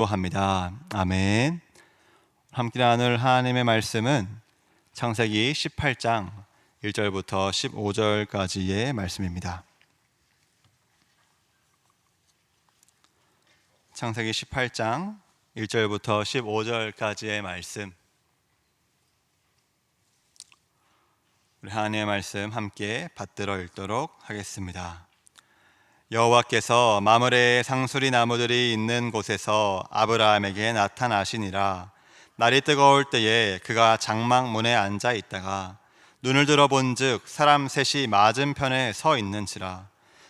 합니다. 아멘. 함께 나눌 하나님의 말씀은 창세기 18장 1절부터 15절까지의 말씀입니다. 창세기 18장 1절부터 15절까지의 말씀, 우리 하나님의 말씀 함께 받들어 읽도록 하겠습니다. 여호와께서 마므레의 상수리 나무들이 있는 곳에서 아브라함에게 나타나시니라. 날이 뜨거울 때에 그가 장막문에 앉아 있다가 눈을 들어 본즉 사람 셋이 맞은편에 서 있는지라.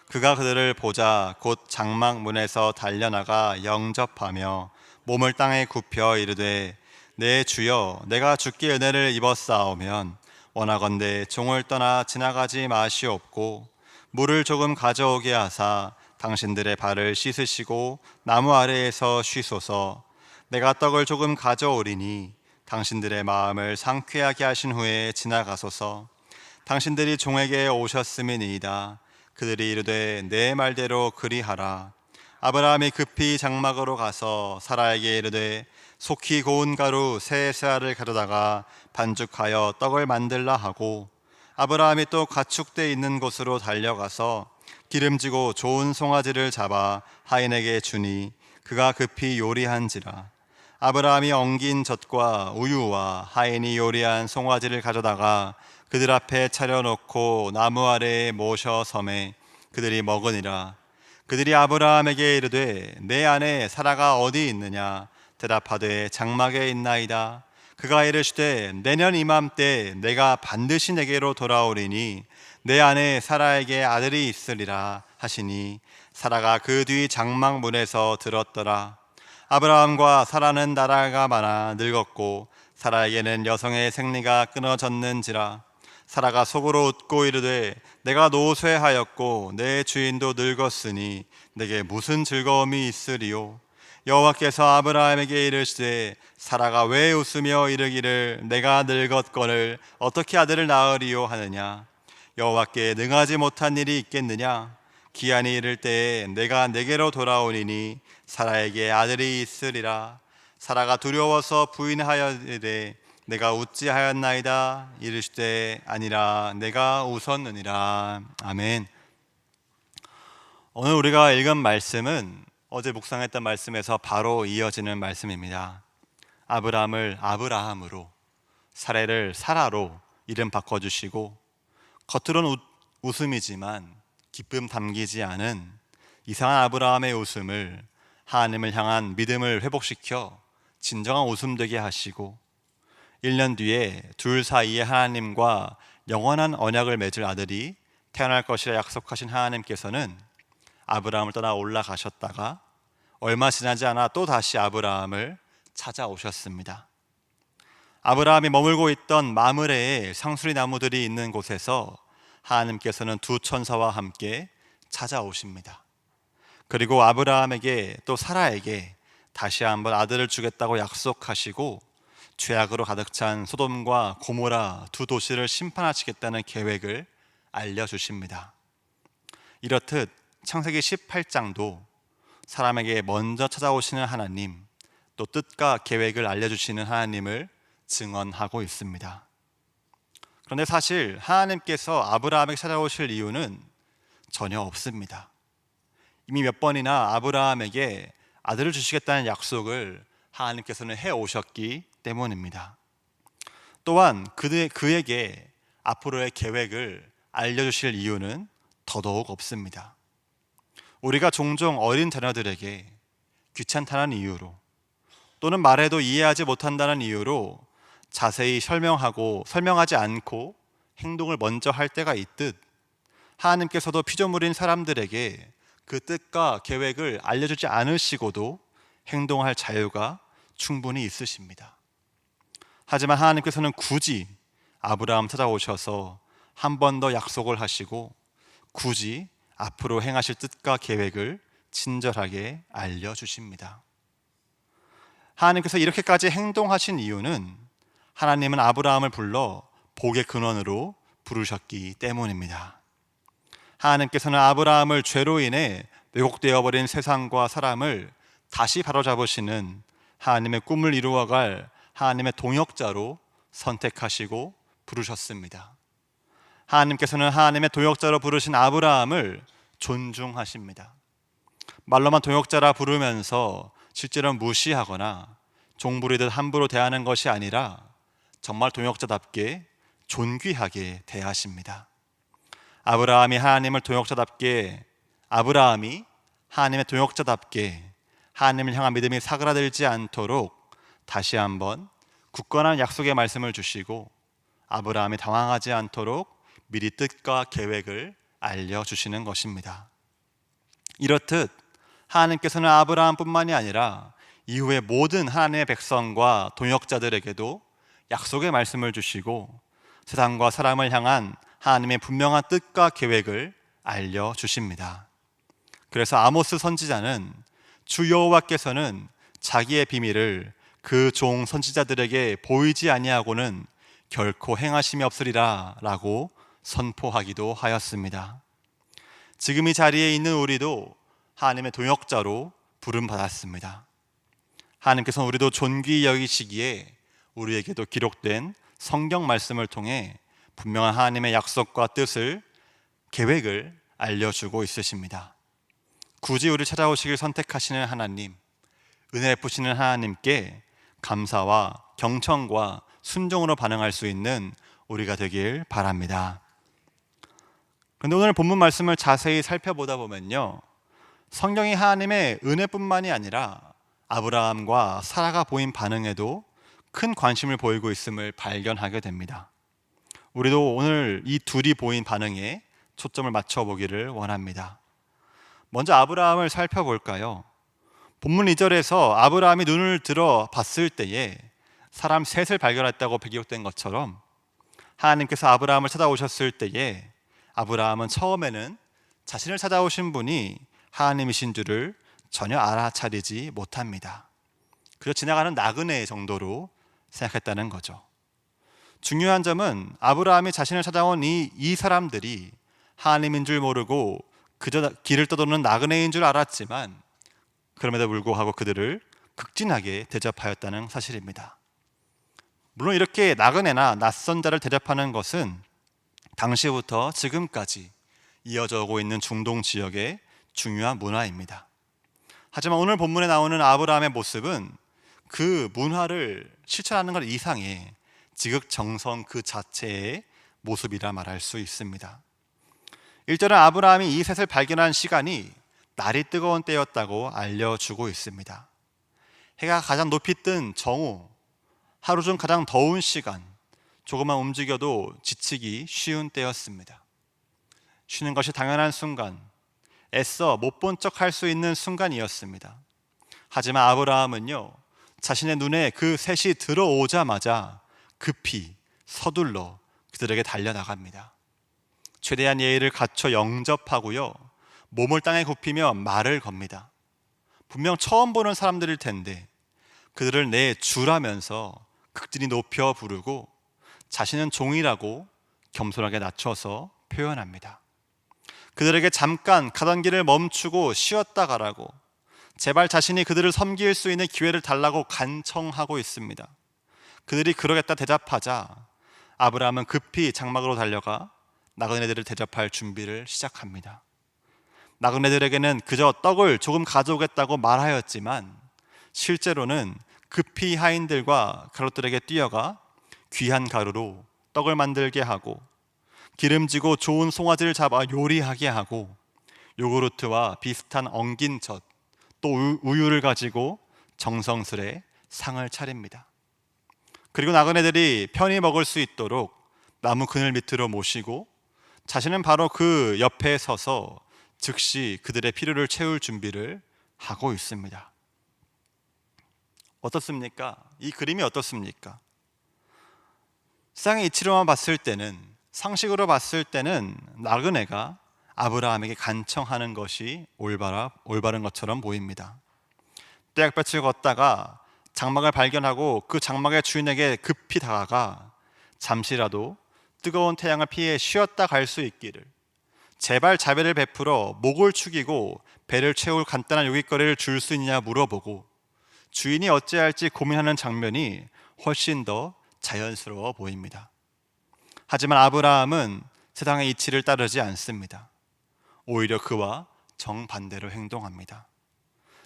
그가 그들을 보자 곧 장막문에서 달려나가 영접하며 몸을 땅에 굽혀 이르되, 내 주여, 내가 주께 은혜를 입었사오면 원하건대 종을 떠나 지나가지 마시옵고 물을 조금 가져오게 하사 당신들의 발을 씻으시고 나무 아래에서 쉬소서. 내가 떡을 조금 가져오리니 당신들의 마음을 상쾌하게 하신 후에 지나가소서. 당신들이 종에게 오셨음이니이다. 그들이 이르되 내 말대로 그리하라. 아브라함이 급히 장막으로 가서 사라에게 이르되, 속히 고운 가루 세 세알을 가져다가 반죽하여 떡을 만들라 하고, 아브라함이 또 가축대 있는 곳으로 달려가서 기름지고 좋은 송아지를 잡아 하인에게 주니 그가 급히 요리한지라. 아브라함이 엉긴 젖과 우유와 하인이 요리한 송아지를 가져다가 그들 앞에 차려놓고 나무 아래에 모셔 섬에 그들이 먹으니라. 그들이 아브라함에게 이르되, 내 아내 사라가 어디 있느냐? 대답하되, 장막에 있나이다. 그가 이르시되, 내년 이맘때 내가 반드시 내게로 돌아오리니 내 아내 사라에게 아들이 있으리라 하시니, 사라가 그 뒤 장막문에서 들었더라. 아브라함과 사라는 나라가 많아 늙었고 사라에게는 여성의 생리가 끊어졌는지라. 사라가 속으로 웃고 이르되, 내가 노쇠하였고 내 주인도 늙었으니 내게 무슨 즐거움이 있으리요? 여호와께서 아브라함에게 이르시되, 사라가 왜 웃으며 이르기를 내가 늙었거늘 어떻게 아들을 낳으리요 하느냐? 여호와께 능하지 못한 일이 있겠느냐? 기한이 이를 때에 내가 내게로 돌아오리니 사라에게 아들이 있으리라. 사라가 두려워서 부인하여이르되, 내가 웃지 하였나이다. 이르시되, 아니라 내가 웃었느니라. 아멘. 오늘 우리가 읽은 말씀은 어제 묵상했던 말씀에서 바로 이어지는 말씀입니다. 아브라함을 아브라함으로, 사라를 사라로 이름 바꿔주시고, 겉으로는 웃음이지만 기쁨 담기지 않은 이상한 아브라함의 웃음을 하나님을 향한 믿음을 회복시켜 진정한 웃음 되게 하시고, 1년 뒤에 둘 사이에 하나님과 영원한 언약을 맺을 아들이 태어날 것이라 약속하신 하나님께서는 아브라함을 떠나 올라가셨다가 얼마 지나지 않아 또 다시 아브라함을 찾아오셨습니다. 아브라함이 머물고 있던 마므레의 상수리 나무들이 있는 곳에서 하나님께서는 두 천사와 함께 찾아오십니다. 그리고 아브라함에게 또 사라에게 다시 한번 아들을 주겠다고 약속하시고, 죄악으로 가득 찬 소돔과 고모라 두 도시를 심판하시겠다는 계획을 알려주십니다. 이렇듯 창세기 18장도 사람에게 먼저 찾아오시는 하나님, 또 뜻과 계획을 알려주시는 하나님을 증언하고 있습니다. 그런데 사실 하나님께서 아브라함에게 찾아오실 이유는 전혀 없습니다. 이미 몇 번이나 아브라함에게 아들을 주시겠다는 약속을 하나님께서는 해오셨기 때문입니다. 또한 그에게 앞으로의 계획을 알려주실 이유는 더더욱 없습니다. 우리가 종종 어린 자녀들에게 귀찮다는 이유로, 또는 말해도 이해하지 못한다는 이유로 자세히 설명하지 않고 행동을 먼저 할 때가 있듯, 하나님께서도 피조물인 사람들에게 그 뜻과 계획을 알려주지 않으시고도 행동할 자유가 충분히 있으십니다. 하지만 하나님께서는 굳이 아브라함 찾아오셔서 한 번 더 약속을 하시고, 굳이 앞으로 행하실 뜻과 계획을 친절하게 알려주십니다. 하나님께서 이렇게까지 행동하신 이유는 하나님은 아브라함을 불러 복의 근원으로 부르셨기 때문입니다. 하나님께서는 아브라함을 죄로 인해 왜곡되어 버린 세상과 사람을 다시 바로잡으시는 하나님의 꿈을 이루어갈 하나님의 동역자로 선택하시고 부르셨습니다. 하나님께서는 하나님의 동역자로 부르신 아브라함을 존중하십니다. 말로만 동역자라 부르면서 실제로 무시하거나 종부리듯 함부로 대하는 것이 아니라 정말 동역자답게 존귀하게 대하십니다. 아브라함이 하나님의 동역자답게 하나님을 향한 믿음이 사그라들지 않도록 다시 한번 굳건한 약속의 말씀을 주시고 아브라함이 당황하지 않도록 미리 뜻과 계획을 알려주시는 것입니다. 이렇듯 하나님께서는 아브라함뿐만이 아니라 이후에 모든 하나님의 백성과 동역자들에게도 약속의 말씀을 주시고 세상과 사람을 향한 하나님의 분명한 뜻과 계획을 알려주십니다. 그래서 아모스 선지자는 주 여호와께서는 자기의 비밀을 그 종 선지자들에게 보이지 아니하고는 결코 행하심이 없으리라 라고 선포하기도 하였습니다. 지금 이 자리에 있는 우리도 하나님의 동역자로 부름받았습니다. 하나님께서는 우리도 존귀히 여기시기에 우리에게도 기록된 성경 말씀을 통해 분명한 하나님의 약속과 뜻을, 계획을 알려주고 있으십니다. 굳이 우리를 찾아오시길 선택하시는 하나님, 은혜 베푸시는 하나님께 감사와 경청과 순종으로 반응할 수 있는 우리가 되길 바랍니다. 그런데 오늘 본문 말씀을 자세히 살펴보다 보면요, 성경이 하나님의 은혜뿐만이 아니라 아브라함과 사라가 보인 반응에도 큰 관심을 보이고 있음을 발견하게 됩니다. 우리도 오늘 이 둘이 보인 반응에 초점을 맞춰보기를 원합니다. 먼저 아브라함을 살펴볼까요? 본문 2절에서 아브라함이 눈을 들어 봤을 때에 사람 셋을 발견했다고 기록된 것처럼 하나님께서 아브라함을 찾아오셨을 때에 아브라함은 처음에는 자신을 찾아오신 분이 하나님이신 줄을 전혀 알아차리지 못합니다. 그저 지나가는 나그네 정도로 생각했다는 거죠. 중요한 점은 아브라함이 자신을 찾아온 이 사람들이 하나님인 줄 모르고 그저 길을 떠도는 나그네인 줄 알았지만 그럼에도 불구하고 그들을 극진하게 대접하였다는 사실입니다. 물론 이렇게 나그네나 낯선 자를 대접하는 것은 당시부터 지금까지 이어져 오고 있는 중동 지역의 중요한 문화입니다. 하지만 오늘 본문에 나오는 아브라함의 모습은 그 문화를 실천하는 것 이상의 지극정성 그 자체의 모습이라 말할 수 있습니다. 1절은 아브라함이 이 셋을 발견한 시간이 날이 뜨거운 때였다고 알려주고 있습니다. 해가 가장 높이 뜬 정오, 하루 중 가장 더운 시간, 조금만 움직여도 지치기 쉬운 때였습니다. 쉬는 것이 당연한 순간, 애써 못 본 척 할 수 있는 순간이었습니다. 하지만 아브라함은요, 자신의 눈에 그 셋이 들어오자마자 급히 서둘러 그들에게 달려나갑니다. 최대한 예의를 갖춰 영접하고요, 몸을 땅에 굽히며 말을 겁니다. 분명 처음 보는 사람들일 텐데 그들을 내 주라면서 극진히 높여 부르고 자신은 종이라고 겸손하게 낮춰서 표현합니다. 그들에게 잠깐 가던 길을 멈추고 쉬었다 가라고, 제발 자신이 그들을 섬길 수 있는 기회를 달라고 간청하고 있습니다. 그들이 그러겠다 대답하자 아브라함은 급히 장막으로 달려가 나그네들을 대접할 준비를 시작합니다. 나그네들에게는 그저 떡을 조금 가져오겠다고 말하였지만 실제로는 급히 하인들과 가롯들에게 뛰어가 귀한 가루로 떡을 만들게 하고 기름지고 좋은 송아지를 잡아 요리하게 하고 요구르트와 비슷한 엉긴 젖, 또 우유를 가지고 정성스레 상을 차립니다. 그리고 나그네들이 편히 먹을 수 있도록 나무 그늘 밑으로 모시고 자신은 바로 그 옆에 서서 즉시 그들의 필요를 채울 준비를 하고 있습니다. 어떻습니까? 이 그림이 어떻습니까? 세상의 이치로만 봤을 때는, 상식으로 봤을 때는 나그네가 아브라함에게 간청하는 것이 올바른 것처럼 보입니다. 떼약볕을 걷다가 장막을 발견하고 그 장막의 주인에게 급히 다가가 잠시라도 뜨거운 태양을 피해 쉬었다 갈 수 있기를, 제발 자비를 베풀어 목을 축이고 배를 채울 간단한 요깃거리를 줄 수 있느냐 물어보고 주인이 어찌할지 고민하는 장면이 훨씬 더 자연스러워 보입니다. 하지만 아브라함은 세상의 이치를 따르지 않습니다. 오히려 그와 정반대로 행동합니다.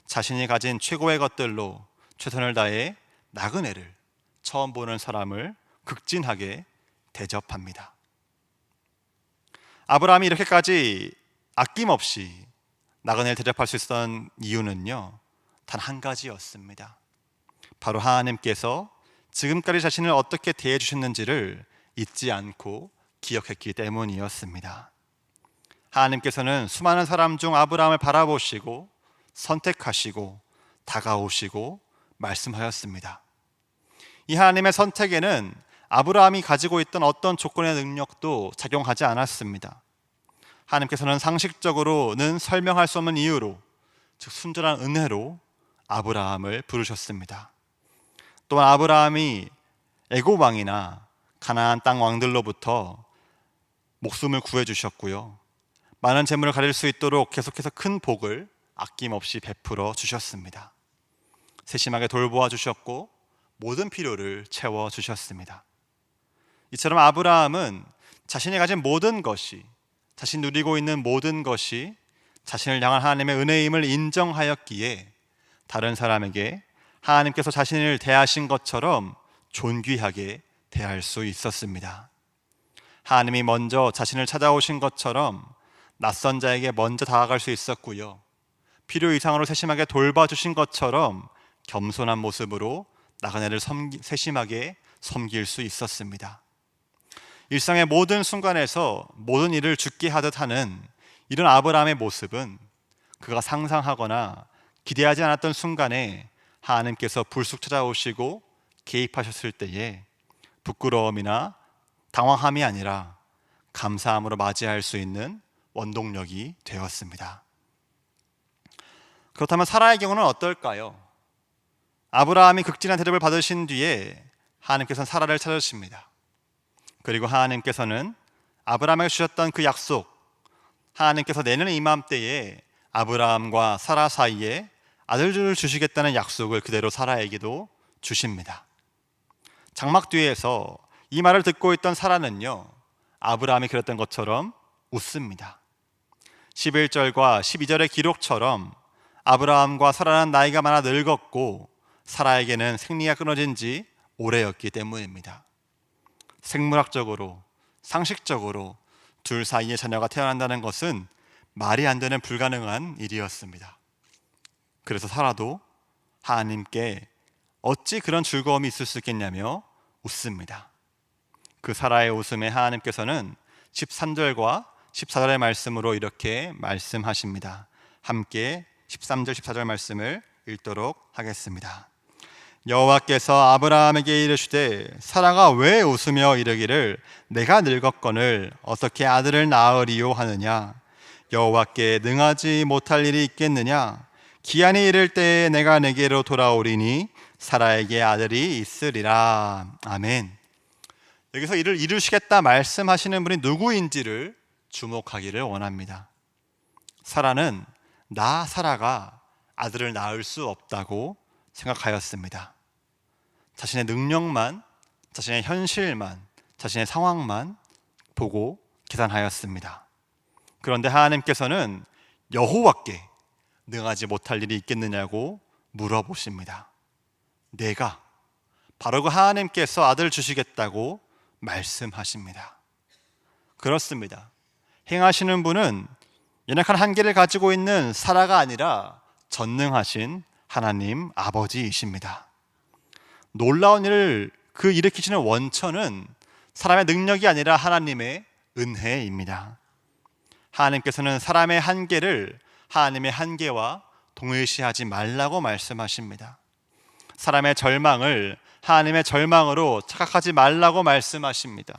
자신이 가진 최고의 것들로 최선을 다해 나그네를, 처음 보는 사람을 극진하게 대접합니다. 아브라함이 이렇게까지 아낌없이 나그네를 대접할 수 있었던 이유는요, 단 한 가지였습니다. 바로 하나님께서 지금까지 자신을 어떻게 대해 주셨는지를 잊지 않고 기억했기 때문이었습니다. 하나님께서는 수많은 사람 중 아브라함을 바라보시고 선택하시고 다가오시고 말씀하였습니다. 이 하나님의 선택에는 아브라함이 가지고 있던 어떤 조건의 능력도 작용하지 않았습니다. 하나님께서는 상식적으로는 설명할 수 없는 이유로, 즉 순전한 은혜로 아브라함을 부르셨습니다. 또한 아브라함이 애굽 왕이나 가나안 땅 왕들로부터 목숨을 구해주셨고요, 많은 재물을 가질 수 있도록 계속해서 큰 복을 아낌없이 베풀어 주셨습니다. 세심하게 돌보아 주셨고 모든 필요를 채워 주셨습니다. 이처럼 아브라함은 자신이 가진 모든 것이, 자신이 누리고 있는 모든 것이 자신을 향한 하나님의 은혜임을 인정하였기에 다른 사람에게 하나님께서 자신을 대하신 것처럼 존귀하게 대할 수 있었습니다. 하나님이 먼저 자신을 찾아오신 것처럼 낯선 자에게 먼저 다가갈 수 있었고요, 필요 이상으로 세심하게 돌봐주신 것처럼 겸손한 모습으로 나그네를 세심하게 섬길 수 있었습니다. 일상의 모든 순간에서 모든 일을 죽게 하듯 하는 이런 아브라함의 모습은 그가 상상하거나 기대하지 않았던 순간에 하나님께서 불쑥 찾아오시고 개입하셨을 때에 부끄러움이나 당황함이 아니라 감사함으로 맞이할 수 있는 원동력이 되었습니다. 그렇다면 사라의 경우는 어떨까요? 아브라함이 극진한 대접을 받으신 뒤에 하나님께서는 사라를 찾으십니다. 그리고 하나님께서는 아브라함에게 주셨던 그 약속, 하나님께서 내년 이맘때에 아브라함과 사라 사이에 아들을 주시겠다는 약속을 그대로 사라에게도 주십니다. 장막 뒤에서 이 말을 듣고 있던 사라는요, 아브라함이 그랬던 것처럼 웃습니다. 11절과 12절의 기록처럼 아브라함과 사라는 나이가 많아 늙었고 사라에게는 생리가 끊어진 지 오래였기 때문입니다. 생물학적으로, 상식적으로 둘 사이에 자녀가 태어난다는 것은 말이 안 되는 불가능한 일이었습니다. 그래서 사라도 하나님께 어찌 그런 즐거움이 있을 수 있겠냐며 웃습니다. 그 사라의 웃음에 하나님께서는 13절과 14절의 말씀으로 이렇게 말씀하십니다. 함께 13절 14절 말씀을 읽도록 하겠습니다. 여호와께서 아브라함에게 이르시되 사라가 왜 웃으며 이르기를 내가 늙었거늘 어떻게 아들을 낳으리요 하느냐. 여호와께 능하지 못할 일이 있겠느냐. 기한이 이를 때에 내가 내게로 돌아오리니 사라에게 아들이 있으리라. 아멘. 여기서 이를 이루시겠다 말씀하시는 분이 누구인지를 주목하기를 원합니다. 사라는 나 사라가 아들을 낳을 수 없다고 생각하였습니다. 자신의 능력만, 자신의 현실만, 자신의 상황만 보고 계산하였습니다. 그런데 하나님께서는 여호와께 능하지 못할 일이 있겠느냐고 물어보십니다. 내가, 바로 그 하나님께서 아들을 주시겠다고 말씀하십니다. 그렇습니다. 행하시는 분은 연약한 한계를 가지고 있는 사라가 아니라 전능하신 하나님 아버지이십니다. 놀라운 일을 일으키시는 원천은 사람의 능력이 아니라 하나님의 은혜입니다. 하나님께서는 사람의 한계를 하나님의 한계와 동일시하지 말라고 말씀하십니다. 사람의 절망을 하나님의 절망으로 착각하지 말라고 말씀하십니다.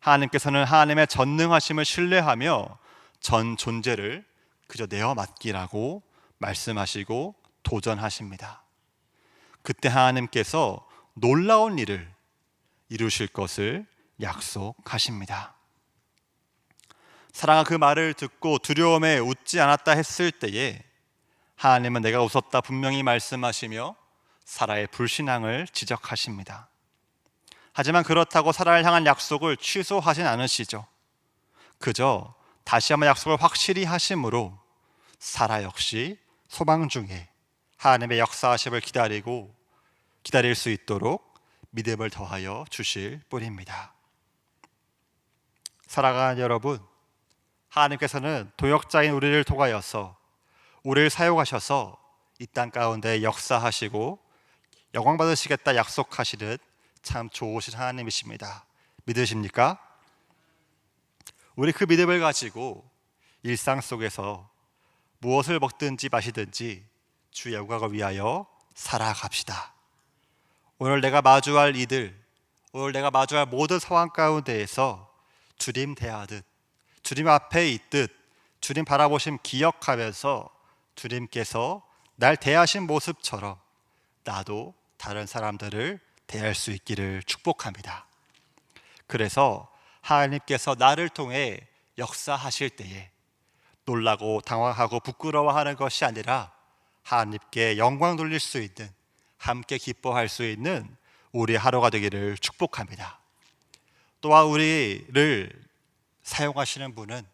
하나님께서는 하나님의 전능하심을 신뢰하며 전 존재를 그저 내어 맡기라고 말씀하시고 도전하십니다. 그때 하나님께서 놀라운 일을 이루실 것을 약속하십니다. 사라가 그 말을 듣고 두려움에 웃지 않았다 했을 때에 하나님은 내가 웃었다 분명히 말씀하시며 사라의 불신앙을 지적하십니다. 하지만 그렇다고 사라를 향한 약속을 취소하진 않으시죠. 그저 다시 한번 약속을 확실히 하심으로 사라 역시 소망 중에 하나님의 역사하심을 기다릴 수 있도록 믿음을 더하여 주실 뿐입니다. 사랑하는 여러분, 하나님께서는 도역자인 우리를 통하여서 우리를 사용하셔서 이 땅 가운데 역사하시고 영광 받으시겠다 약속하시는 참 좋으신 하나님이십니다. 믿으십니까? 우리 그 믿음을 가지고 일상 속에서 무엇을 먹든지 마시든지 주의 영광을 위하여 살아갑시다. 오늘 내가 마주할 이들, 오늘 내가 마주할 모든 상황 가운데에서 주님 대하듯, 주님 앞에 있듯 주님 바라보심 기억하면서 주님께서 날 대하신 모습처럼 나도 다른 사람들을 대할 수 있기를 축복합니다. 그래서 하나님께서 나를 통해 역사하실 때에 놀라고 당황하고 부끄러워하는 것이 아니라 하나님께 영광 돌릴 수 있는, 함께 기뻐할 수 있는 우리 하루가 되기를 축복합니다. 또한 우리를 사용하시는 분은,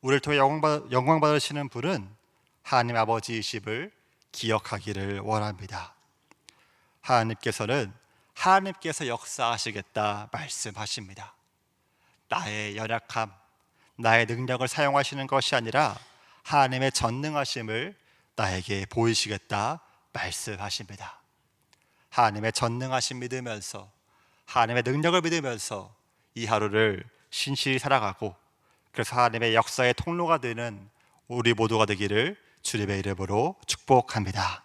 우리를 통해 영광 받으시는 분은 하나님 아버지이심을 기억하기를 원합니다. 하나님께서 역사하시겠다 말씀하십니다. 나의 연약함, 나의 능력을 사용하시는 것이 아니라 하나님의 전능하심을 나에게 보이시겠다 말씀하십니다. 하나님의 전능하심 믿으면서, 하나님의 능력을 믿으면서 이 하루를 신실히 살아가고, 그래서 하나님의 역사의 통로가 되는 우리 모두가 되기를 주님의 이름으로 축복합니다.